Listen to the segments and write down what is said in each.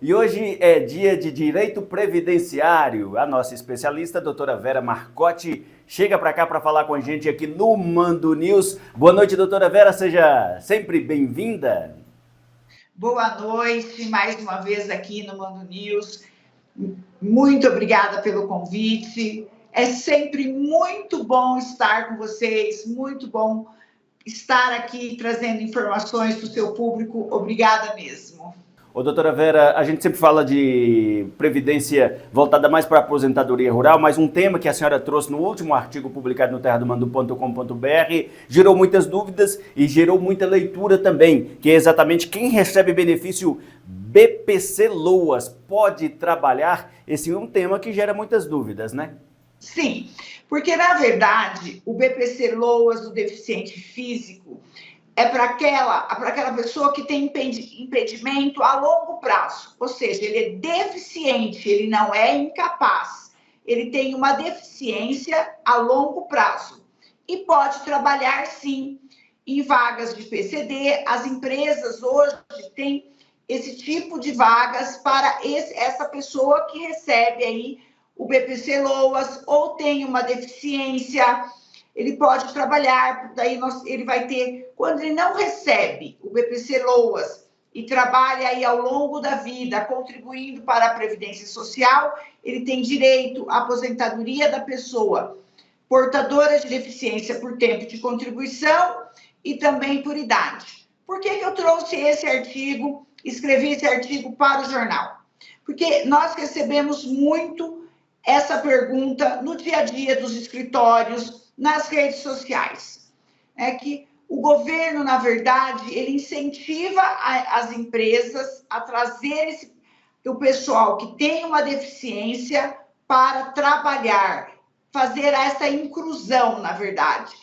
E hoje é dia de direito previdenciário. A nossa especialista, a doutora Vera Marcotti, chega para cá para falar com a gente aqui no Mando News. Boa noite, doutora Vera, seja sempre bem-vinda. Boa noite, mais uma vez aqui no Mando News. Muito obrigada pelo convite. É sempre muito bom estar com vocês, muito bom estar aqui trazendo informações para o seu público. Obrigada mesmo. Ô, doutora Vera, a gente sempre fala de previdência voltada mais para a aposentadoria rural, mas um tema que a senhora trouxe no último artigo publicado no terradomando.com.br gerou muitas dúvidas e gerou muita leitura também, que é exatamente quem recebe benefício BPC-Loas pode trabalhar? Esse é um tema que gera muitas dúvidas, né? Sim, porque na verdade o BPC-Loas do deficiente físico é para aquela pessoa que tem impedimento a longo prazo, ou seja, ele é deficiente, ele não é incapaz, ele tem uma deficiência a longo prazo e pode trabalhar sim em vagas de PCD. As empresas hoje têm esse tipo de vagas para essa pessoa que recebe aí o BPC-Loas ou tem uma deficiência. Ele pode trabalhar, daí ele vai ter, quando ele não recebe o BPC-Loas e trabalha aí ao longo da vida, contribuindo para a Previdência Social, ele tem direito à aposentadoria da pessoa portadora de deficiência por tempo de contribuição e também por idade. Por que eu trouxe esse artigo, escrevi esse artigo para o jornal? Porque nós recebemos muito essa pergunta no dia a dia dos escritórios, nas redes sociais. É que o governo, na verdade, ele incentiva as empresas a trazer o pessoal que tem uma deficiência para trabalhar, fazer essa inclusão, na verdade,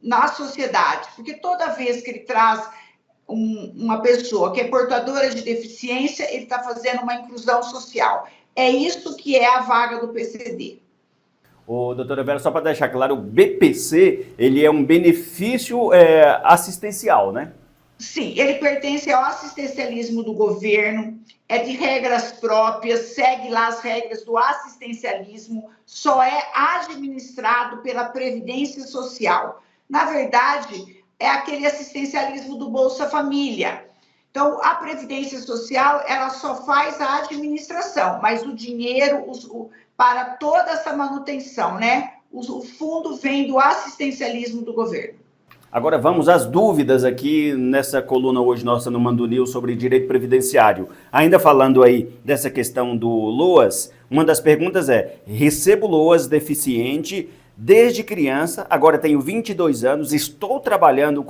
na sociedade. Porque toda vez que ele traz uma pessoa que é portadora de deficiência, ele está fazendo uma inclusão social. É isso que é a vaga do PCD. Ô, doutora Vera, só para deixar claro, o BPC, ele é um benefício assistencial, né? Sim, ele pertence ao assistencialismo do governo, é de regras próprias, segue lá as regras do assistencialismo, só é administrado pela Previdência Social. Na verdade, é aquele assistencialismo do Bolsa Família. Então, a Previdência Social, ela só faz a administração, mas o dinheiro para toda essa manutenção, né? O fundo vem do assistencialismo do governo. Agora vamos às dúvidas aqui nessa coluna hoje nossa no Mando News sobre direito previdenciário. Ainda falando aí dessa questão do LOAS, uma das perguntas é: recebo LOAS deficiente desde criança, agora tenho 22 anos, estou trabalhando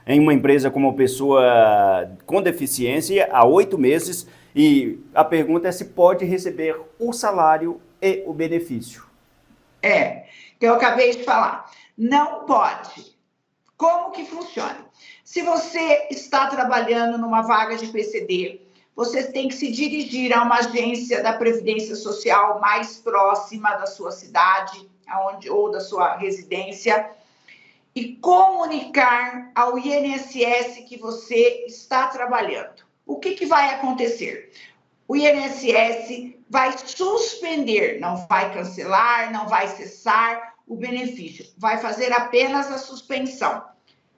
em uma empresa como pessoa com deficiência há 8 meses e a pergunta é se pode receber o salário e o benefício. Que eu acabei de falar. Não pode. Como que funciona? Se você está trabalhando numa vaga de PCD, você tem que se dirigir a uma agência da Previdência Social mais próxima da sua cidade, ou da sua residência, e comunicar ao INSS que você está trabalhando. O que vai acontecer? O INSS vai suspender, não vai cancelar, não vai cessar o benefício, vai fazer apenas a suspensão.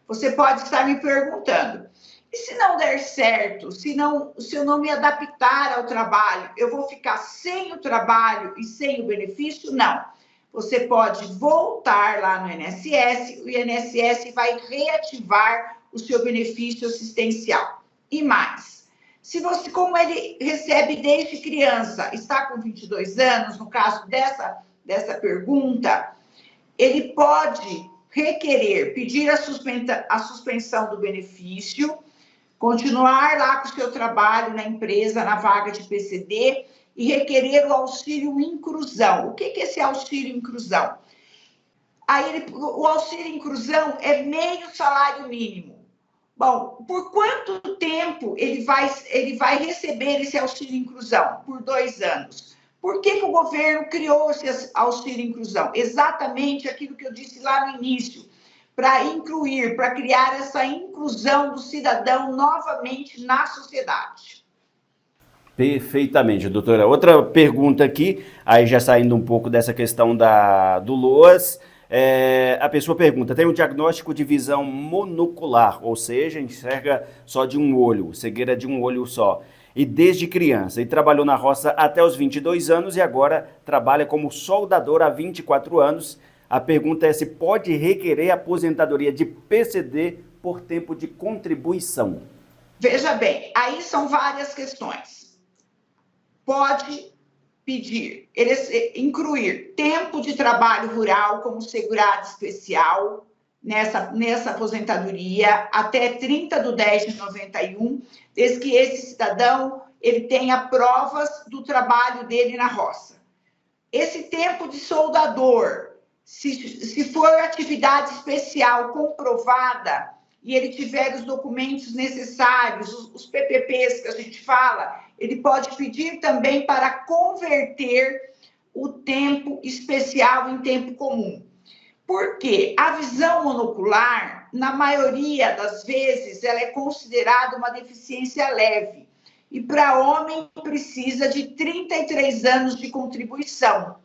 Você pode estar me perguntando, e se não der certo, se eu não me adaptar ao trabalho, eu vou ficar sem o trabalho e sem o benefício? Não. Você pode voltar lá no INSS, o INSS vai reativar o seu benefício assistencial. E mais, se você, como ele recebe desde criança, está com 22 anos, no caso dessa pergunta, ele pode requerer, pedir a suspensão do benefício, continuar lá com o seu trabalho na empresa, na vaga de PCD, e requerer o auxílio inclusão. O que é esse auxílio inclusão? O auxílio inclusão é meio salário mínimo. Bom, por quanto tempo ele vai receber esse auxílio inclusão? Por 2 anos. Por que o governo criou esse auxílio inclusão? Exatamente aquilo que eu disse lá no início, para incluir, para criar essa inclusão do cidadão novamente na sociedade. Perfeitamente, doutora. Outra pergunta aqui, aí já saindo um pouco dessa questão do LOAS, a pessoa pergunta, tem um diagnóstico de visão monocular, ou seja, enxerga só de um olho, cegueira de um olho só, e desde criança, e trabalhou na roça até os 22 anos e agora trabalha como soldador há 24 anos. A pergunta é se pode requerer aposentadoria de PCD por tempo de contribuição. Veja bem, aí são várias questões. Pode pedir, incluir tempo de trabalho rural como segurado especial nessa aposentadoria até 30/10/91, desde que esse cidadão ele tenha provas do trabalho dele na roça. Esse tempo de soldador, se for atividade especial comprovada e ele tiver os documentos necessários, os PPPs que a gente fala, ele pode pedir também para converter o tempo especial em tempo comum. Porque a visão monocular, na maioria das vezes, ela é considerada uma deficiência leve. E para homem precisa de 33 anos de contribuição.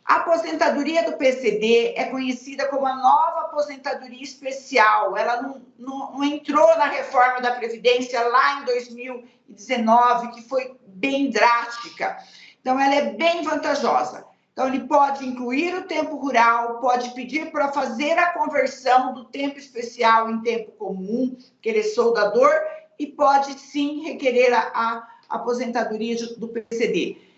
A aposentadoria do PCD é conhecida como a nova aposentadoria especial. Ela não entrou na reforma da Previdência lá em 2019, que foi bem drástica. Então, ela é bem vantajosa. Então, ele pode incluir o tempo rural, pode pedir para fazer a conversão do tempo especial em tempo comum, que ele é soldador, e pode sim requerer a aposentadoria do PCD.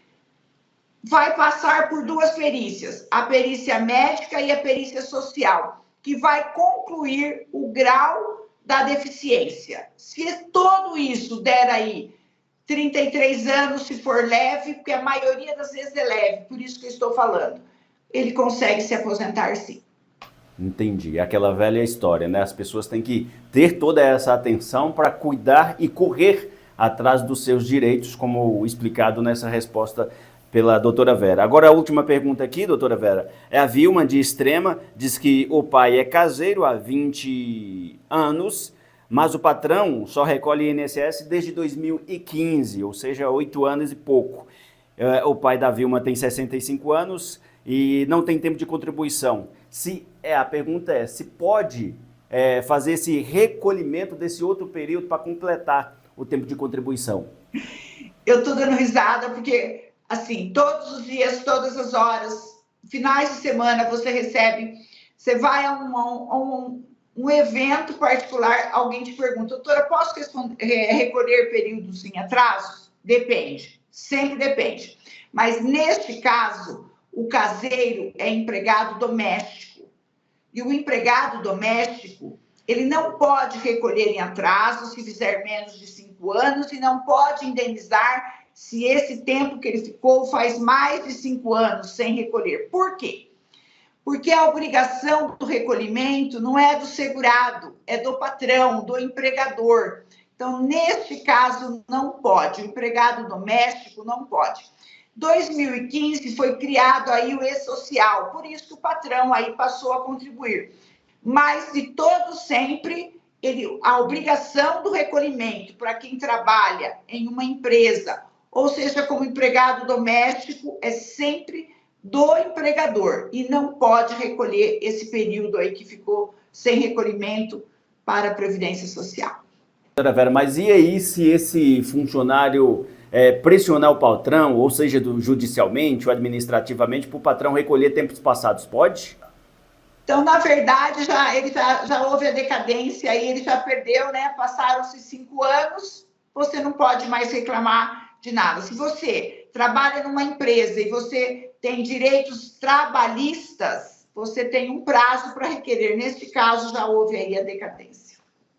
Vai passar por duas perícias, a perícia médica e a perícia social, que vai concluir o grau da deficiência. Se tudo isso der aí 33 anos, se for leve, porque a maioria das vezes é leve, por isso que eu estou falando, ele consegue se aposentar sim. Entendi. Aquela velha história, né? As pessoas têm que ter toda essa atenção para cuidar e correr atrás dos seus direitos, como explicado nessa resposta pela doutora Vera. Agora a última pergunta aqui, doutora Vera, é a Vilma de Extrema, diz que o pai é caseiro há 20 anos, mas o patrão só recolhe INSS desde 2015, ou seja, 8 anos e pouco. O pai da Vilma tem 65 anos e não tem tempo de contribuição. A pergunta é, se pode fazer esse recolhimento desse outro período para completar o tempo de contribuição? Eu estou dando risada porque assim, todos os dias, todas as horas, finais de semana, você vai a um evento particular, alguém te pergunta, doutora, posso recolher períodos em atrasos? Depende, sempre depende. Mas, neste caso, o caseiro é empregado doméstico. E o empregado doméstico, ele não pode recolher em atraso se fizer menos de 5 anos e não pode indenizar se esse tempo que ele ficou faz mais de 5 anos sem recolher. Por quê? Porque a obrigação do recolhimento não é do segurado, é do patrão, do empregador. Então, neste caso, não pode. O empregado doméstico não pode. 2015 foi criado aí o E-Social, por isso que o patrão aí passou a contribuir. Mas, de todo sempre, a obrigação do recolhimento para quem trabalha em uma empresa, ou seja, como empregado doméstico, é sempre do empregador e não pode recolher esse período aí que ficou sem recolhimento para a Previdência Social. Doutora Vera, mas e aí se esse funcionário pressionar o patrão, ou seja, judicialmente ou administrativamente, para o patrão recolher tempos passados, pode? Então, na verdade, já houve a decadência e ele já perdeu, né? Passaram-se 5 anos, você não pode mais reclamar de nada. Se você trabalha numa empresa e você tem direitos trabalhistas, você tem um prazo para requerer. Neste caso, já houve aí a decadência.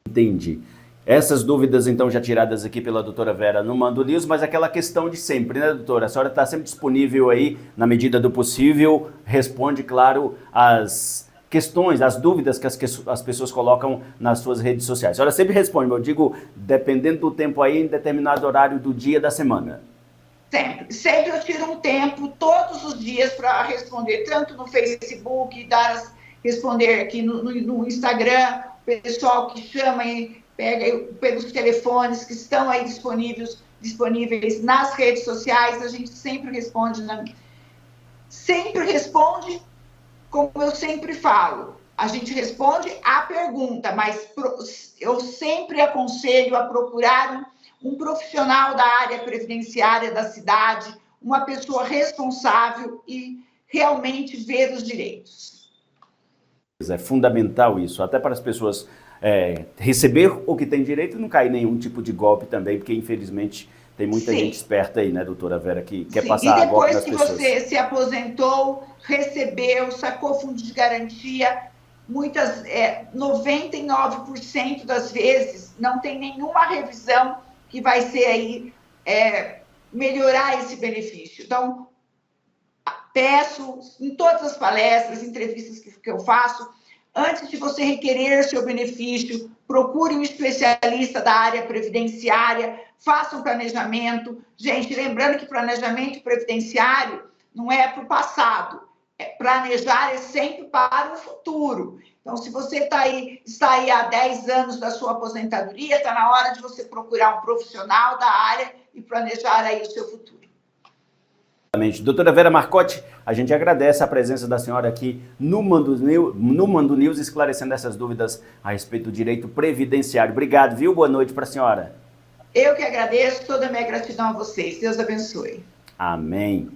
Entendi. Essas dúvidas, então, já tiradas aqui pela doutora Vera no Mando News, mas aquela questão de sempre, né, doutora? A senhora está sempre disponível aí, na medida do possível, responde, claro, as questões, as dúvidas que as pessoas colocam nas suas redes sociais. A senhora sempre responde, eu digo, dependendo do tempo aí, em determinado horário do dia da semana. Sempre eu tiro um tempo, todos os dias, para responder, tanto no Facebook, responder aqui no Instagram, pessoal que chama e pega pelos telefones que estão aí disponíveis disponíveis nas redes sociais, a gente sempre responde, como eu sempre falo, a gente responde a pergunta, mas eu sempre aconselho a procurar um profissional da área previdenciária da cidade, uma pessoa responsável e realmente ver os direitos. É fundamental isso, até para as pessoas receber o que tem direito e não cair nenhum tipo de golpe também, porque infelizmente tem muita gente esperta aí, né, doutora Vera, que quer passar a golpe nas pessoas. E depois que você se aposentou, recebeu, sacou fundo de garantia, 99% das vezes não tem nenhuma revisão que vai ser aí melhorar esse benefício. Então, peço em todas as palestras, entrevistas que eu faço, antes de você requerer seu benefício, procure um especialista da área previdenciária, faça um planejamento. Gente, lembrando que planejamento previdenciário não é para o passado, planejar é sempre para o futuro. Então, se você está aí há 10 anos da sua aposentadoria, está na hora de você procurar um profissional da área e planejar aí o seu futuro. Doutora Vera Marcotti, a gente agradece a presença da senhora aqui no Mando News, esclarecendo essas dúvidas a respeito do direito previdenciário. Obrigado, viu? Boa noite para a senhora. Eu que agradeço, toda a minha gratidão a vocês. Deus abençoe. Amém.